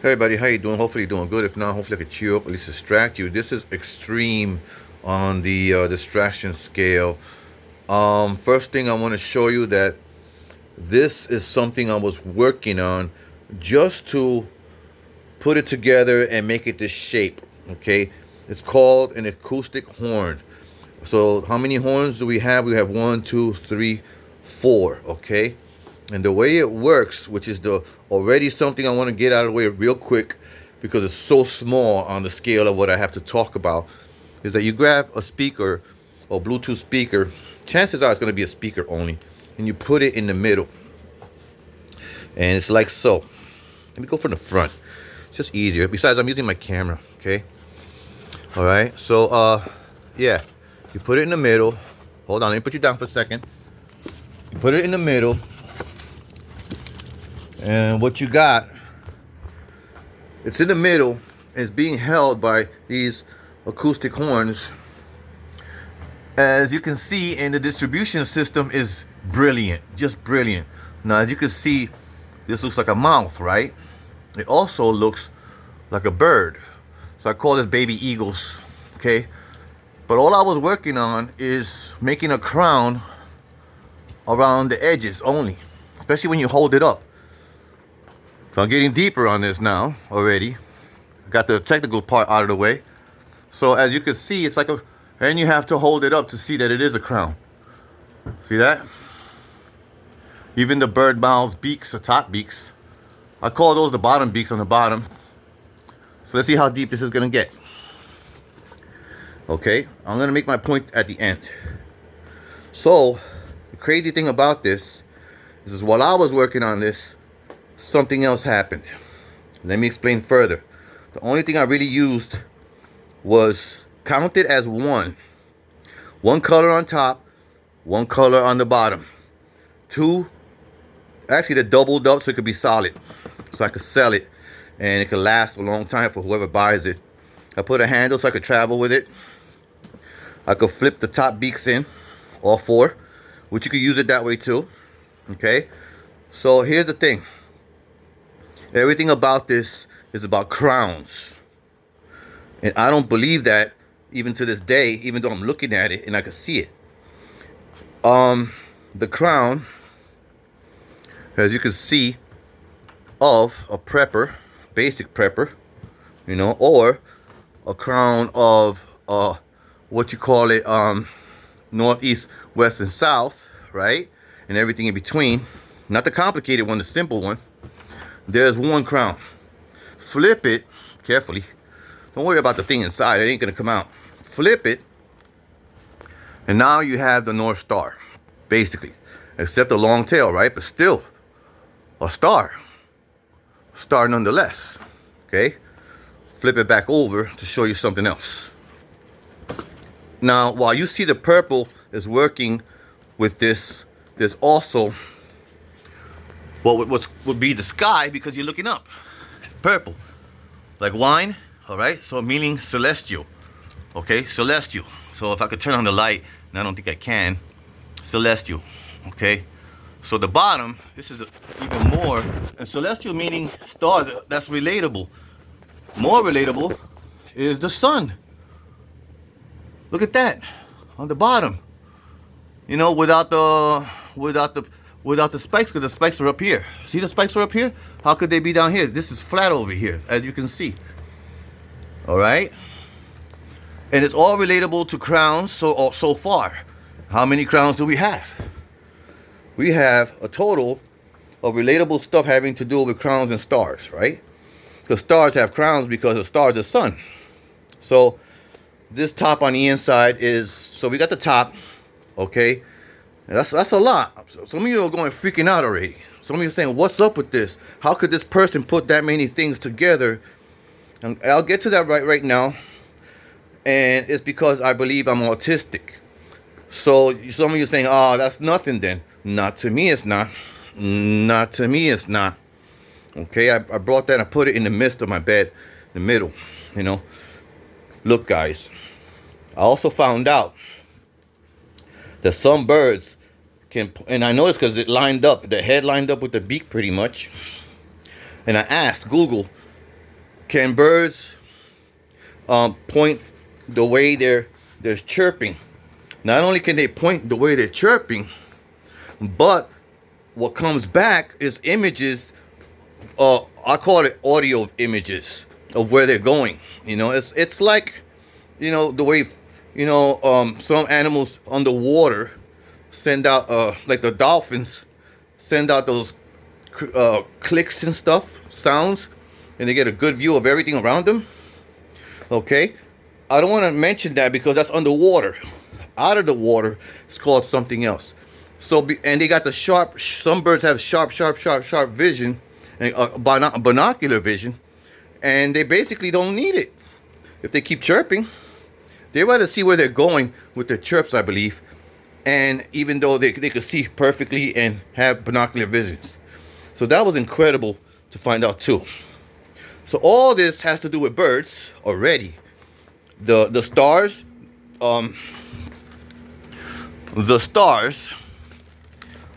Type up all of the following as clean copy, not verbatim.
Hey everybody, how you doing? Hopefully you're doing good. If not, hopefully I could cheer you up, at least distract you. This is extreme on the distraction scale. First thing I want to show you that this is something I was working on just to put it together and make it this shape. Okay, it's called an acoustic horn. So how many horns do we have? We have one, two, three, four. Okay, and the way it works, which is the already something I want to get out of the way real quick because it's so small on the scale of what I have to talk about, is that you grab a speaker or Bluetooth speaker. Chances are it's going to be a speaker only, and you put it in the middle, and it's like so. Let me go from the front. It's just easier. Besides, I'm using my camera. Okay. All right. So, yeah, you put it in the middle. Hold on. Let me put you down for a second. You put it in the middle. And what you got, it's in the middle, and it's being held by these acoustic horns. As you can see, and the distribution system is brilliant, just brilliant. Now, as you can see, this looks like a mouth, right? It also looks like a bird. So I call this baby eagles, okay? But all I was working on is making a crown around the edges only, especially when you hold it up. So I'm getting deeper on this now already. Got the technical part out of the way. So as you can see, it's like a, and you have to hold it up to see that it is a crown. See that? Even the bird mouths, beaks, the top beaks, I call those the bottom beaks on the bottom. So let's see how deep this is gonna get. Okay, I'm gonna make my point at the end. So the crazy thing about this is while I was working on this, something else happened. Let me explain further. The only thing I really used was counted as one color on top, one color on the bottom, two, actually they doubled up so it could be solid, so I could sell it and it could last a long time for whoever buys it. I put a handle so I could travel with it. I could flip the top beaks in, all four, which you could use it that way too. Okay, so here's the thing. Everything about this is about crowns. And I don't believe that even to this day, even though I'm looking at it and I can see it. The crown, as you can see, of a prepper, basic prepper, you know, or a crown of what you call it, northeast, west, and south, right? And everything in between. Not the complicated one, the simple one. There's one crown. Flip it carefully. Don't worry about the thing inside. It ain't gonna come out. Flip it. And now you have the North Star, basically. Except a long tail, right? But still, a star. Star nonetheless. Okay? Flip it back over to show you something else. Now, while you see the purple is working with this, there's also what would be the sky because you're looking up. Purple, like wine, all right? So meaning celestial, okay? Celestial. So if I could turn on the light, and I don't think I can, celestial, okay? So the bottom, this is even more, and celestial meaning stars, that's relatable. More relatable is the sun. Look at that, on the bottom. You know, without the spikes, because the spikes are up here. See the spikes are up here? How could they be down here? This is flat over here, as you can see. All right? And it's all relatable to crowns so far. How many crowns do we have? We have a total of relatable stuff having to do with crowns and stars, right? Because stars have crowns because the star is the sun. So this top on the inside is, so we got the top, okay? That's a lot. Some of you are going freaking out already. Some of you are saying, what's up with this? How could this person put that many things together? And I'll get to that right now. And it's because I believe I'm autistic. So some of you are saying, oh, that's nothing then. Not to me, it's not. Not to me, it's not. Okay, I brought that and I put it in the midst of my bed, the middle, you know. Look, guys, I also found out that some birds can, and I noticed because it lined up, the head lined up with the beak pretty much. And I asked Google, can birds point the way they're chirping. Not only can they point the way they're chirping, but what comes back is images. I call it audio images of where they're going. You know, it's like, you know, the way, you know, some animals underwater send out, like the dolphins send out those clicks and stuff, sounds, and they get a good view of everything around them. Okay, I don't want to mention that because that's underwater. Out of the water, it's called something else. So, and they got the sharp. Some birds have sharp vision, and binocular vision, and they basically don't need it if they keep chirping. They rather see where they're going with their chirps, I believe, and even though they could see perfectly and have binocular visions. So that was incredible to find out too. So all this has to do with birds already. The stars,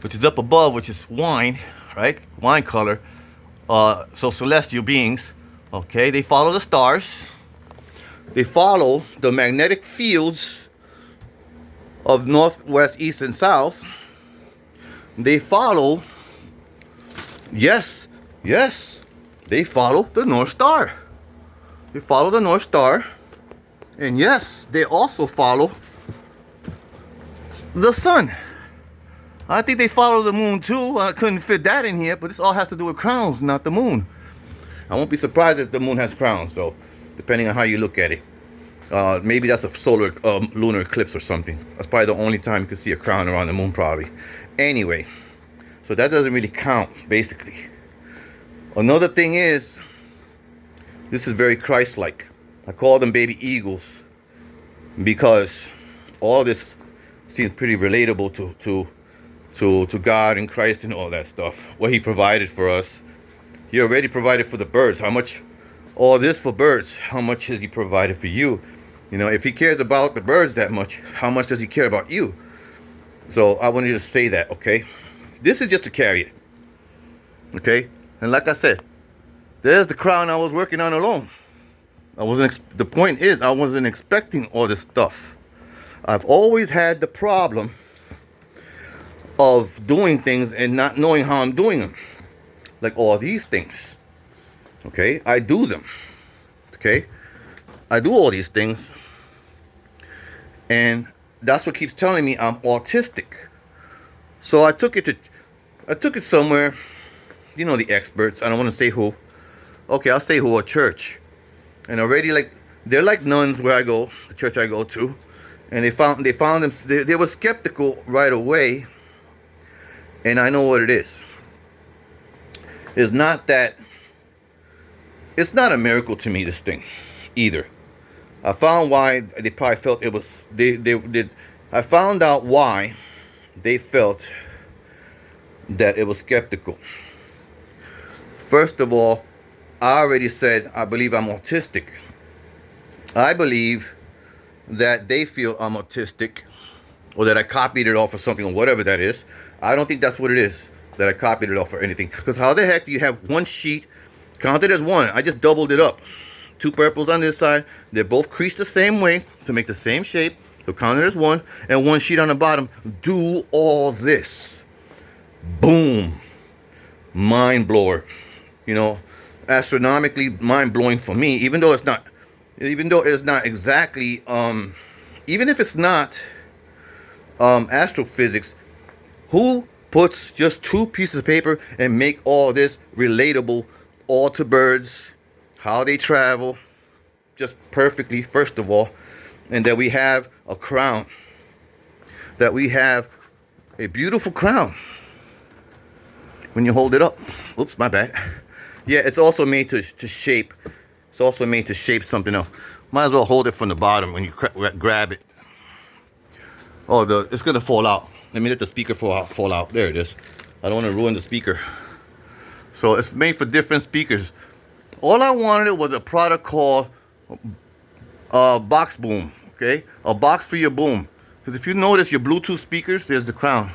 which is up above, which is wine, right? Wine color. So celestial beings, okay? They follow the stars. They follow the magnetic fields of north, west, east, and south. They follow, yes, they follow the North Star. They follow the North Star. And yes, they also follow the sun. I think they follow the moon too. I couldn't fit that in here, but this all has to do with crowns, not the moon. I won't be surprised if the moon has crowns, though, depending on how you look at it. Maybe that's a solar lunar eclipse or something. That's probably the only time you can see a crown around the moon, probably. Anyway, so that doesn't really count, basically. Another thing is, this is very Christ-like. I call them baby eagles because all this seems pretty relatable to God and Christ and all that stuff. What He provided for us. He already provided for the birds. How much? All this for birds. How much has He provided for you? You know, if He cares about the birds that much, how much does He care about you? So I wanted to say that, okay? This is just to carry it. Okay? And like I said, there's the crown I was working on alone. The point is, I wasn't expecting all this stuff. I've always had the problem of doing things and not knowing how I'm doing them. Like all these things. Okay? I do them. Okay? I do all these things. And that's what keeps telling me I'm autistic. So I took it somewhere. You know, the experts. I don't want to say who. Okay, I'll say who. A church. And already, like, they're like nuns where I go, the church I go to. And they found them, they were skeptical right away. And I know what it is. It's not a miracle to me, this thing, either. I found why they probably felt it was, I found out why they felt that it was skeptical. First of all, I already said I believe I'm autistic. I believe that they feel I'm autistic, or that I copied it off of something, or whatever that is. I don't think that's what it is, that I copied it off or anything. Because how the heck do you have one sheet counted as one? I just doubled it up. Two purples on this side. They're both creased the same way to make the same shape. So count it as one. And one sheet on the bottom. Do all this. Boom. Mind blower. You know, astronomically mind blowing for me. Even though it's not exactly, even if it's not astrophysics, who puts just two pieces of paper and make all this relatable, all to birds, how they travel, just perfectly, first of all, and that we have a crown, that we have a beautiful crown when you hold it up. Oops, my bad. Yeah, it's also made to shape. It's also made to shape something else. Might as well hold it from the bottom when you grab it. Oh, it's gonna fall out. Let me let the speaker fall out. There it is. I don't want to ruin the speaker. So it's made for different speakers. All I wanted was a product called Box Boom. Okay, a box for your boom. Because if you notice your Bluetooth speakers, there's the crown.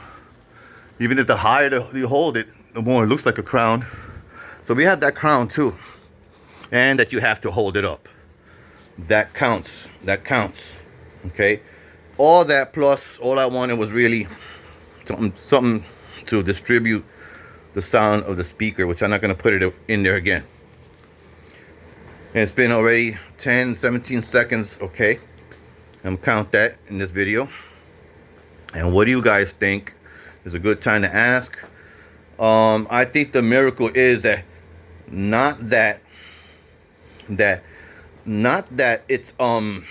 Even if the higher you hold it, the more it looks like a crown. So we have that crown too. and that you have to hold it up. That counts. That counts. Okay? All that plus all I wanted was really something to distribute the sound of the speaker, which I'm not going to put it in there again. And it's been already 10, 17 seconds. Okay? I'm count that in this video. And what do you guys think? Is a good time to ask. I think the miracle is that not that it's a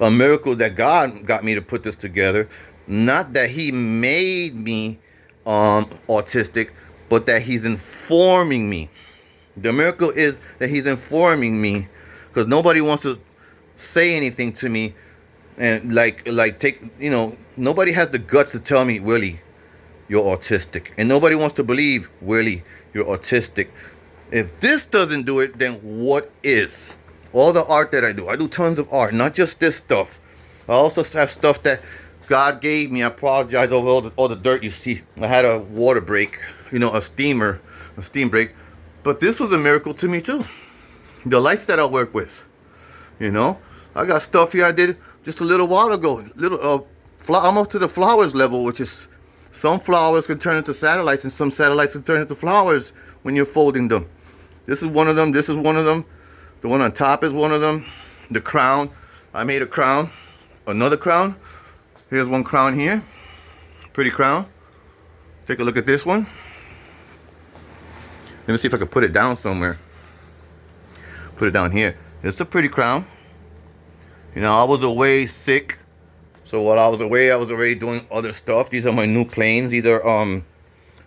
miracle that God got me to put this together. Not that He made me autistic, but that He's informing me. The miracle is that He's informing me, because nobody wants to say anything to me and like take, nobody has the guts to tell me, Willie, you're autistic. And nobody wants to believe, Willie, you're autistic. If this doesn't do it, then what is? All the art that I do tons of art, not just this stuff. I also have stuff that God gave me. I apologize over all the dirt you see. I had a water break, a steam break. But this was a miracle to me too. The lights that I work with, I got stuff here I did just a little while ago. I'm up to the flowers level, which is some flowers can turn into satellites and some satellites can turn into flowers when you're folding them. This is one of them. This is one of them. The one on top is one of them. The crown. I made a crown. Another crown. Here's one crown here. Pretty crown. Take a look at this one. Let me see if I can put it down somewhere. Put it down here. It's a pretty crown. I was away sick. So while I was away, I was already doing other stuff. These are my new planes. These are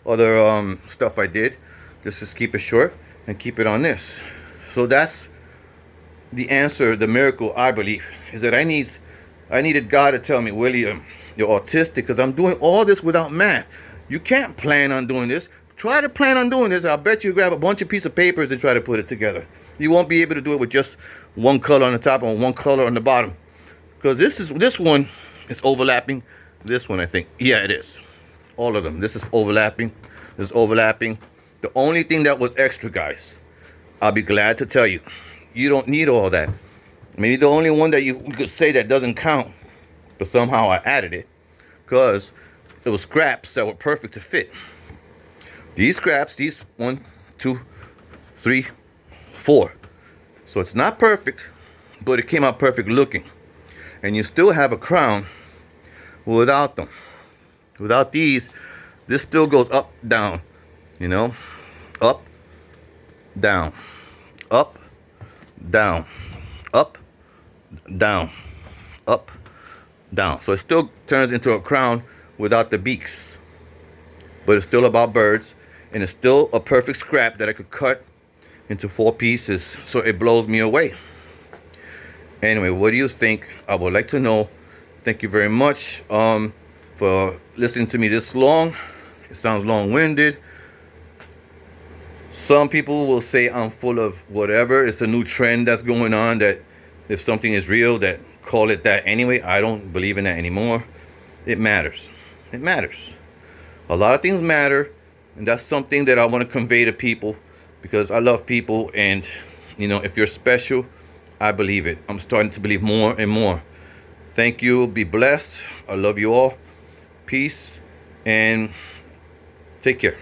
other stuff I did. Just keep it short and keep it on this. So that's the answer, the miracle, I believe, is that I needed God to tell me, William, you're autistic, because I'm doing all this without math. You can't plan on doing this. Try to plan on doing this. I'll bet you grab a bunch of pieces of papers and try to put it together. You won't be able to do it with just one color on the top and one color on the bottom. Because this one is overlapping. This one, I think. Yeah, it is. All of them. This is overlapping. This is overlapping. The only thing that was extra, guys, I'll be glad to tell you, you don't need all that. Maybe the only one that you could say that doesn't count, but somehow I added it, because it was scraps that were perfect to fit. These scraps, these 1, 2, 3, 4. So it's not perfect, but it came out perfect looking. And you still have a crown without them. Without these, this still goes up, down. Up, down, up, down, up, down, up, down. So it still turns into a crown without the beaks. But it's still about birds. And it's still a perfect scrap that I could cut into 4 pieces, so it blows me away. Anyway, what do you think? I would like to know. Thank you very much for listening to me this long. It sounds long-winded. Some people will say I'm full of whatever. It's a new trend that's going on, that if something is real, that call it that anyway. I don't believe in that anymore. It matters. It matters. A lot of things matter. And that's something that I want to convey to people, because I love people. And, if you're special, I believe it. I'm starting to believe more and more. Thank you. Be blessed. I love you all. Peace. And take care.